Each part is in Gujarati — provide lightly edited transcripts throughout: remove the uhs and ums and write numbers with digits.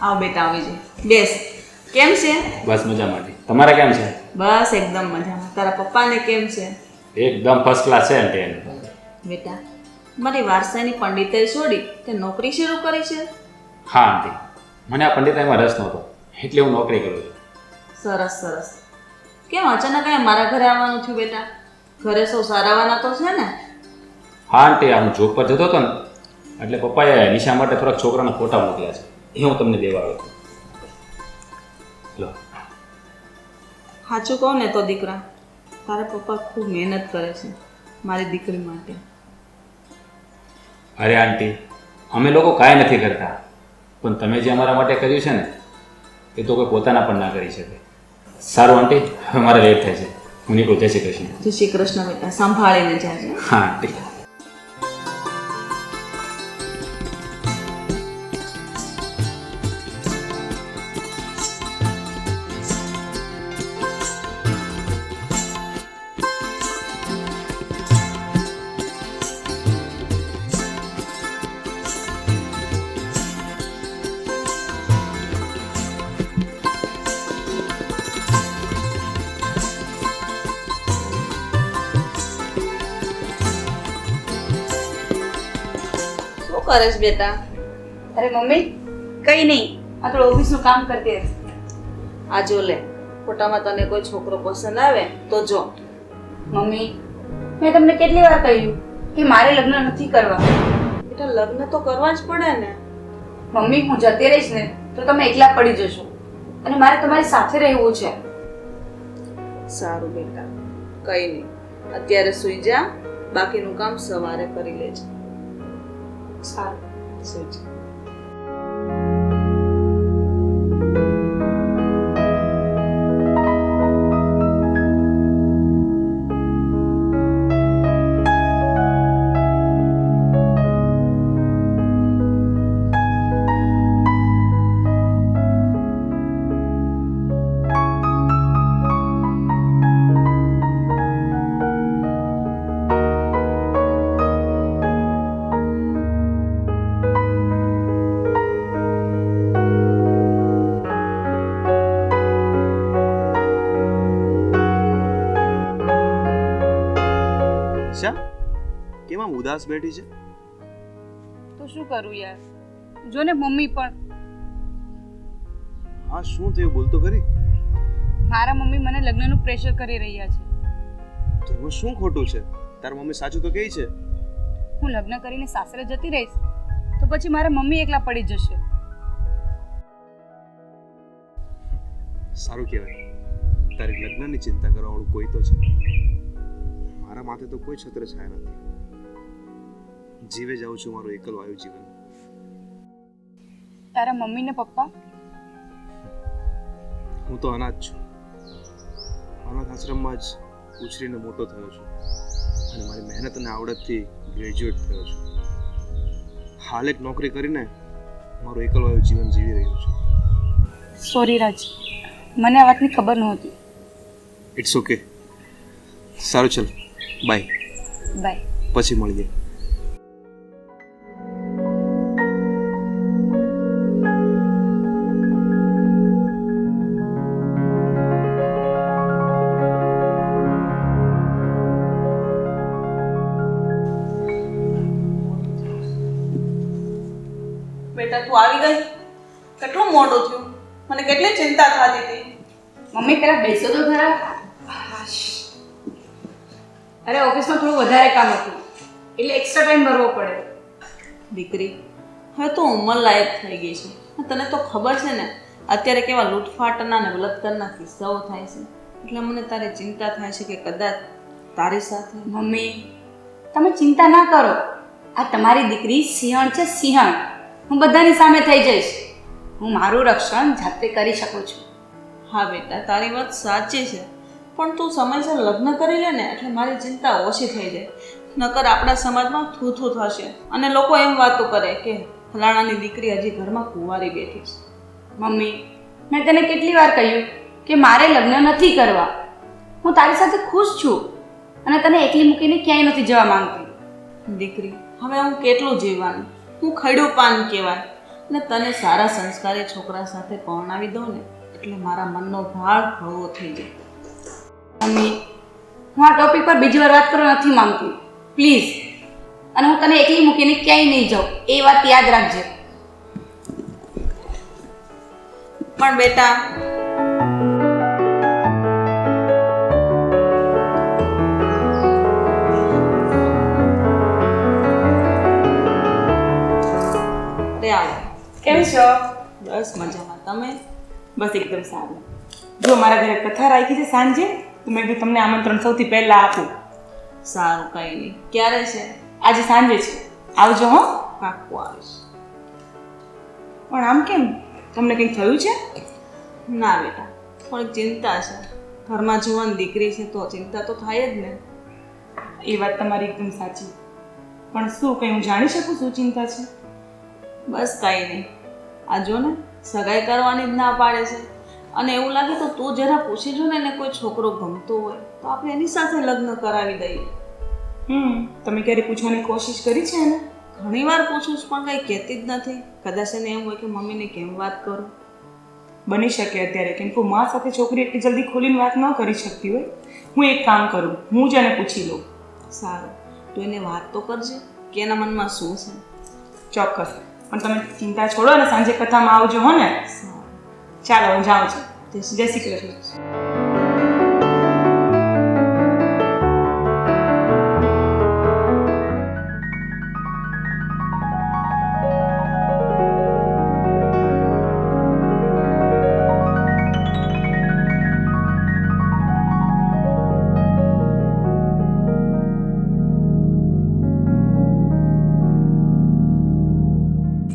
આવ બેટા આવી જાય. બેસ. કેમ છે? બસ મજામાં. તમારે કેમ છે? બસ એકદમ મજામાં. તારા પપ્પાને કેમ છે? એકદમ ફર્સ્ટ ક્લાસ છે આંટી એને. બેટા મારી વારસાની પંડિતાઈ છોડી તે નોકરી શરૂ કરી છે? હા આંટી, મને આ પંડિતાઈમાં રસ નહોતો એટલે હું નોકરી કરું છું. સરસ સરસ. કેમ અચાનક અહીંયા મારા ઘરે આવવાનું થયું બેટા? ઘરે સૌ સારાવાના તો છે ને? હા આંટી, આ હું જોબ પર જતો હતો ને એટલે પપ્પાએ નિશા માટે થોડાક છોકરાના ફોટા મોકલ્યા છે, એ હું તમને દેવા આવ્યો હતો. લો. સાચું કહું ને તો દીકરા, તારા પપ્પા ખૂબ મહેનત કરે છે મારી દીકરી માટે. અરે આંટી, અમે લોકો કાંઈ નથી કરતા, પણ તમે જે અમારા માટે કર્યું છે ને એ તો કોઈ પોતાના પણ ના કરી શકે. સારું આંટી, હવે મારે લેટ થાય છે, હું નીકળું. જય શ્રી કૃષ્ણ. જય શ્રી કૃષ્ણ બેટા, સંભાળીને જાજે. હા આંટી. શું કરે છે બેટા? અરે મમ્મી કઈ નહીં, આ તો ઓફિસનું કામ કરતી હતી. આ જો લે, ફોટામાં તને કોઈ છોકરો પસંદ આવે તો જો. મમ્મી મેં તમને કેટલી વાર કહ્યું કે મારે લગ્ન નથી કરવા. બેટા લગ્ન તો કરવા જ પડે ને. મમ્મી હું જતી રહીશ ને તો તમે એકલા પડી જશો અને મારે તમારી સાથે રહેવું છે. સારું બેટા, કઈ નહીં, અત્યારે સૂઈ જા, બાકીનું કામ સવારે કરી લેજે. સારું. સૂઈ જા. કેમ આમ ઉદાસ બેઠી છે? તો શું કરું યાર, જો ને મમ્મી પણ. હા શું થયું, બોલ તો ખરી. મારા મમ્મી મને લગ્નનું પ્રેશર કરી રહ્યા છે. તો એમાં શું ખોટું છે? તારા મમ્મી સાચું તો કહે છે. હું લગ્ન કરીને સાસરે જતી રહીશ તો પછી મારા મમ્મી એકલા પડી જશે. સારું કહેવાય, તારી લગ્નની ચિંતા કરવાવાળું કોઈ તો છે. મારા માથે તો કોઈ છત્ર છાયા નથી. જીવે જાઉં છું મારું એકલવાયું જીવન. તારા મમ્મી ને પપ્પા? હું તો અનાથ છું. અનાથ આશ્રમમાં જ ઉછરીને મોટો થયો છું અને મારી મહેનત અને આવડતથી ગ્રેજ્યુએટ થયો છું. હાલ એક નોકરી કરીને મારું એકલવાયું જીવન જીવી રહ્યો છું. સોરી રાજ, મને આ વાતની ખબર નહોતી. It's okay. સારું ચલ, બાય. બાય. પછી મળીએ. બેટા તું આવી ગઈ? કેટલું મોડું થયું, મને કેટલી ચિંતા થતી હતી. મમ્મી પેલા બેસો તો ખરા. અરે ઓફિસમાં થોડું વધારે કામ હતું એટલે એક્સ્ટ્રા ટાઈમ ભરવો પડે. દીકરી હવે તો ઉંમર લાયક થઈ ગઈ છે. તને તો ખબર છે ને અત્યારે કેવા લૂંટફાટના ને બળાત્કારના કિસ્સાઓ થાય છે, એટલે મને તારી ચિંતા થાય છે કે કદાચ તારી સાથે. મમ્મી તમે ચિંતા ના કરો, આ તમારી દીકરી સિંહણ છે, સિંહણ. હું બધાની સામે થઈ જઈશ. હું મારું રક્ષણ જાતે કરી શકું છું. હા બેટા, તારી વાત સાચી છે, પણ તું સમયસર લગ્ન કરી લે ને એટલે મારી ચિંતા ઓછી થઈ જાય. નકર આપણા સમાજમાં થૂથું થશે અને લોકો એમ વાતો કરે કે ફલાણાની દીકરી હજી ઘરમાં કુંવારી બેઠી છે. મમ્મી મેં તને કેટલી વાર કહ્યું કે મારે લગ્ન નથી કરવા. હું તારી સાથે ખુશ છું અને તને એકલી મૂકીને ક્યાંય નથી જવા માંગતી. દીકરી હવે હું કેટલું જીવવાનું, હું ખડ્યું પાન કહેવાય. ને તને સારા સંસ્કારી છોકરા સાથે પરણાવી દઉં ને એટલે મારા મનનો ભાર હળવો થઈ જાય. મમ્મી, હું આ ટોપિક પર બીજી વાર વાત કરવા નથી માંગતી, પ્લીઝ. અને હું તને એકલી મૂકીને ક્યાંય નહીં જાઉં, એ વાત યાદ રાખજે. પણ બેટા, અરે આવો. કેમ છો? બસ મજામાં. તમે? બસ એકદમ સારું. જો મારા ઘરે કથા રાખી છે સાંજે, તો મેં કીધું તમને આમંત્રણ સૌથી પહેલા આપું. સારું, કંઈ નહીં. ક્યારે છે? આજે સાંજે છે, આવજો હો. પાક્કું આવીશ. પણ આમ કેમ, તમને કંઈ થયું છે? ના બેટા, થોડીક ચિંતા છે. ઘરમાં જુવાન દીકરી છે તો ચિંતા તો થાય જ ને. એ વાત તમારી એકદમ સાચી. પણ શું કંઈ હું જાણી શકું શું ચિંતા છે? બસ કાંઈ નહીં. આ જો ને, સગાઈ કરવાની જ ના પાડે છે. અને એવું લાગે તો તું જરા પૂછી જો ને એને કોઈ છોકરો ગમતો હોય તો આપણે એની સાથે લગ્ન કરાવી દઈએ. તમે ક્યારે પૂછવાની કોશિશ કરી છે એને? ઘણી વાર પૂછું છું પણ કંઈ કહેતી જ નથી. કદાચ એને એમ હોય કે મમ્મીને કેમ વાત કરું. બની શકે અત્યારે, કેમ કે મા સાથે છોકરી એટલી જલ્દી ખોલીને વાત ન કરી શકતી હોય. હું એક કામ કરું, હું જ એને પૂછી લઉં. સારું, તું એને વાત તો કરજે કે એના મનમાં શું છે. ચોક્કસ. પણ તમે ચિંતા છોડો અને સાંજે કથામાં આવજો હો ને. સારું, ચાલો હું જાઉં છું. જય શ્રી કૃષ્ણ.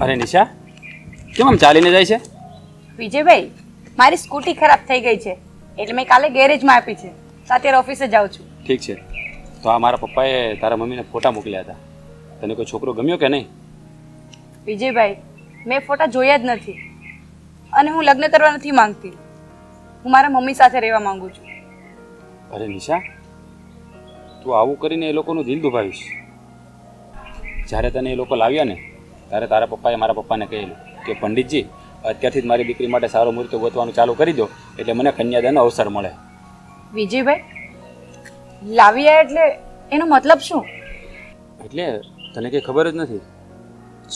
અરે નિશા, કેમ આમ ચાલીને જાય છે? વિજયભાઈ, મારી સ્કૂટી ખરાબ થઈ ગઈ છે એટલે મેં કાલે ગેરેજમાં આપી છે. અત્યારે ઓફિસે જાઉં છું. ઠીક છે. તો આ મારા પપ્પાએ તારા મમ્મીને ફોટા મોકલ્યા હતા. તને કોઈ છોકરો ગમ્યો કે નહીં? વિજયભાઈ, મેં ફોટા જોયા જ નથી અને હું લગ્ન કરવા નથી માંગતી. હું મારા મમ્મી સાથે રહેવા માંગુ છું. અરે નિશા, તું આવું કરીને એ લોકોનું દિલ દુભાવીશ. જ્યારે તને એ લોકો લાવ્યા ને ત્યારે તારા પપ્પાએ મારા પપ્પાને કહેલું કે પંડિતજી, અત્યારથી જ મારી દીકરી માટે સારો મુહૂર્ત ગોતવાનું ચાલુ કરી દો એટલે મને કન્યાદાનનો અવસર મળે. વિજયભાઈ, લાવ્યા એટલે એનો મતલબ શું? એટલે તને કંઈ ખબર જ નથી?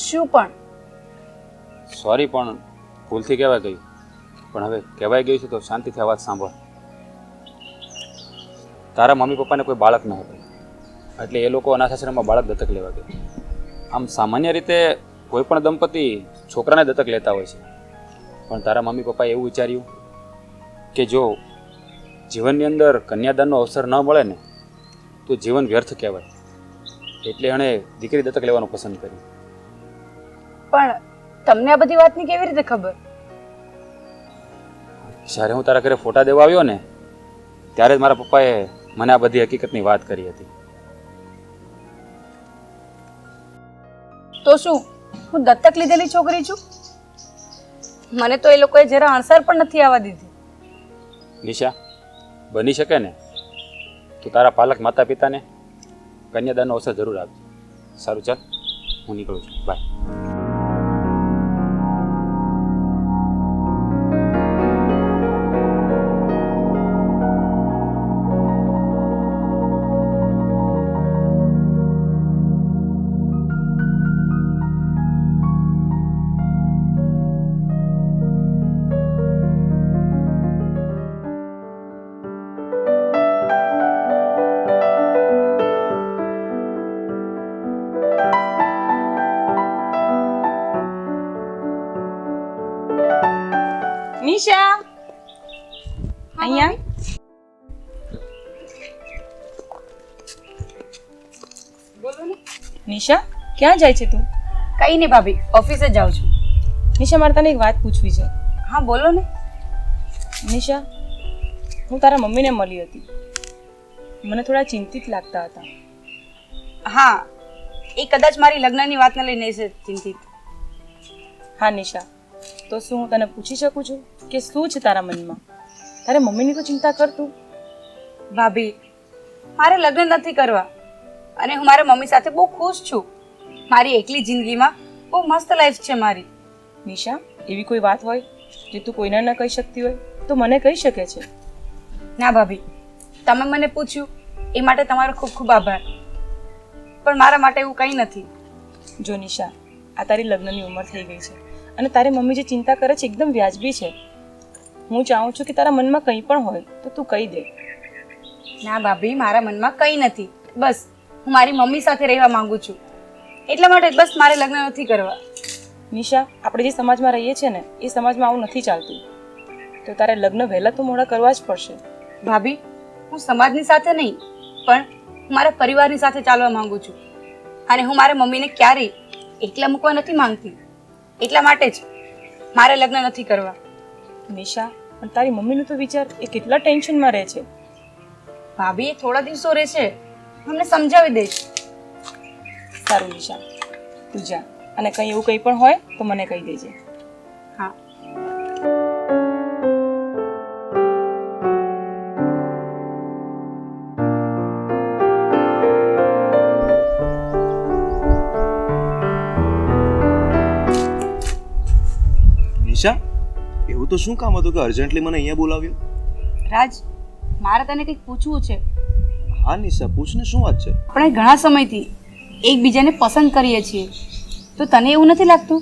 શું પણ? સોરી, પણ ભૂલથી કહેવાય ગયું. પણ હવે કહેવાય ગયું છે તો શાંતિથી આ વાત સાંભળ. તારા મમ્મી પપ્પાને કોઈ બાળક ન હતું એટલે એ લોકો અનાથાશ્રમમાં બાળક દત્તક લેવા ગયા. આમ સામાન્ય રીતે કોઈ પણ દંપતી છોકરાને દત્તક લેતા હોય છે, પણ તારા મમ્મી પપ્પાએ એવું વિચાર્યું કે જો જીવનની અંદર કન્યાદાનનો અવસર ન મળે ને તો જીવન વ્યર્થ કહેવાય. એટલે એણે દીકરી દત્તક લેવાનું પસંદ કર્યું. પણ તમને આ બધી વાતની કેવી રીતે ખબર? જ્યારે હું તારા ઘરે ફોટા દેવા આવ્યો ને ત્યારે જ મારા પપ્પાએ મને આ બધી હકીકતની વાત કરી હતી. તો શું હું દત્તક લીધેલી છોકરી છું? મને તો એ લોકોએ જરા અણસર પણ નથી આવવા દીધી. નિશા, બની શકે ને તું તારા પાલક માતા પિતાને કન્યાદાનનો અવસર જરૂર આપજે. સારું, ચાલ હું નીકળું છું. બાય. નિશા, અહીંયા નિશા, ક્યાં જાય છે તું? કઈ નહીં ભાભી, ઓફિસે જાઉં છું. નિશા, મારે તને એક વાત પૂછવી છે. હા બોલો ને. નિશા, હું તારા મમ્મીને મળી હતી. મને થોડા ચિંતિત લાગતા હતા. હા, એ કદાચ મારી લગ્નની વાતને લઈને છે ચિંતિત. હા નિશા, તો શું હું તને પૂછી શકું છું કે શું છે તારા મનમાં? તારે મમ્મીની તો ચિંતા કર તું. ભાભી, મારે લગ્ન નથી કરવા અને હું મારા મમ્મી સાથે બહુ ખુશ છું. મારી એકલી જિંદગીમાં બહુ મસ્ત લાઈફ છે મારી. નિશા, એવી કોઈ વાત હોય જે તું કોઈને ન કહી શકતી હોય તો મને કહી શકે છે. ના ભાભી, તમે મને પૂછ્યું એ માટે તમારો ખૂબ ખૂબ આભાર, પણ મારા માટે એવું કંઈ નથી. જો નિશા, આ તારી લગ્નની ઉંમર થઈ ગઈ છે અને તારી મમ્મી જે ચિંતા કરે છે એકદમ વ્યાજબી છે. હું ચાહું છું કે તારા મનમાં કંઈ પણ હોય તો તું કહી દે. ના ભાભી, મારા મનમાં કંઈ નથી. બસ હું મારી મમ્મી સાથે રહેવા માંગુ છું, એટલા માટે બસ મારે લગ્ન નથી કરવા. નિશા, આપણે જે સમાજમાં રહીએ છીએ ને એ સમાજમાં આવું નથી ચાલતું, તો તારે લગ્ન વહેલા તો મોડા કરવા જ પડશે. ભાભી, હું સમાજની સાથે નહીં પણ હું મારા પરિવારની સાથે ચાલવા માંગુ છું, અને હું મારા મમ્મીને ક્યારેય એકલા મૂકવા નથી માંગતી. એટલા માટે જ મારે લગ્ન નથી કરવા. નિશા, પણ તારી મમ્મીનું તો વિચાર, એ કેટલા ટેન્શનમાં રહે છે. ભાભી, એ થોડા દિવસો રહેશે, અમને સમજાવી દઈશ. સારું નિશા, તું જા, અને કંઈ એવું કંઈ પણ હોય તો મને કહી દેજે. હા. નિશા, એવું તો શું કામ હતું કે અર્જન્ટલી મને અહીંયા બોલાવ્યો? રાજ, મારે તને કંઈક પૂછવું છે. હા નિશા, પૂછને, શું વાત છે? આપણે ઘણા સમયથી એકબીજાને પસંદ કરીએ છીએ, તો તને એવું નથી લાગતું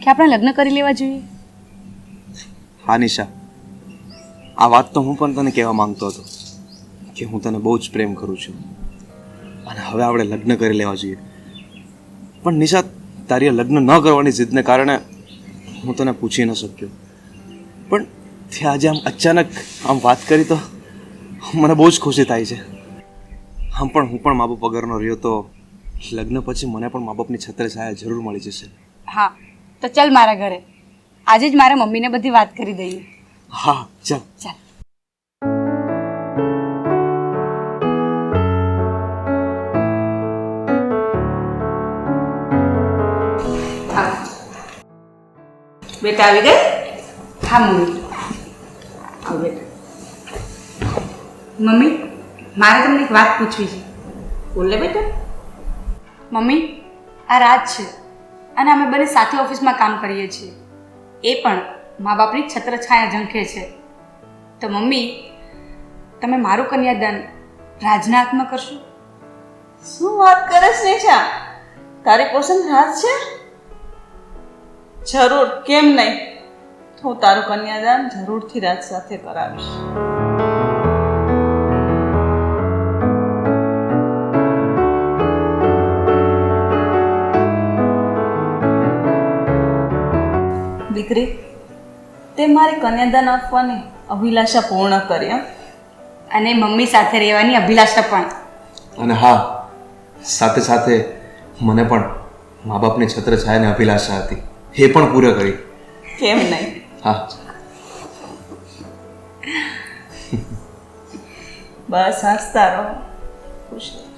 કે આપણે લગ્ન કરી લેવા જોઈએ? હા નિશા, આ વાત તો હું પણ તને કહેવા માંગતો હતો કે હું તને બહુ જ પ્રેમ કરું છું અને હવે આપણે લગ્ન કરી લેવા જોઈએ. પણ નિશા, તારી આ લગ્ન ન કરવાની જીદને કારણે હું તને પૂછી ન શક્યો. પણ તે આજે આમ અચાનક આમ વાત કરી તો મને બહુ જ ખુશી થાય છે. આમ પણ હું પણ મા બાપ વગરનો રહ્યો તો લગ્ન પછી મને પણ મા બાપની છત્ર છાયા જરૂર મળી જશે. હા, તો ચાલ મારા ઘરે, આજે જ મારા મમ્મીને બધી વાત કરી દઈએ. હા, ચાલ. ચાલ. બેટા આવી ગઈ? હા મમ્મી. આવ બેટા. મમ્મી, મારે તમને એક વાત પૂછવી છે. બોલ લે બેટા. મમ્મી, આ રાજ છે અને અમે બંને સાથે ઓફિસમાં કામ કરીએ છીએ. એ પણ મા બાપની છત્રછાયા ઝંખે છે. તો મમ્મી, તમે મારું કન્યાદાન રાજના હાથમાં કરશો? શું વાત કરે છે નિશા? તારી પસંદ રાજ છે? જરૂર, કેમ નહીં. હું તારું કન્યાદાન જરૂરથી રાજ સાથે કરાવીશ. દીકરી, તે મારી કન્યાદાન આપવાની અભિલાષા પૂર્ણ કરી. અને મમ્મી સાથે રહેવાની અભિલાષા પણ. અને હા, સાથે સાથે મને પણ મા બાપની છત્ર છાયાની અભિલાષા હતી, એ પણ પૂરી કરી. કેમ નહીં? હા. બસ હસતા રહો, ખુશ રહો.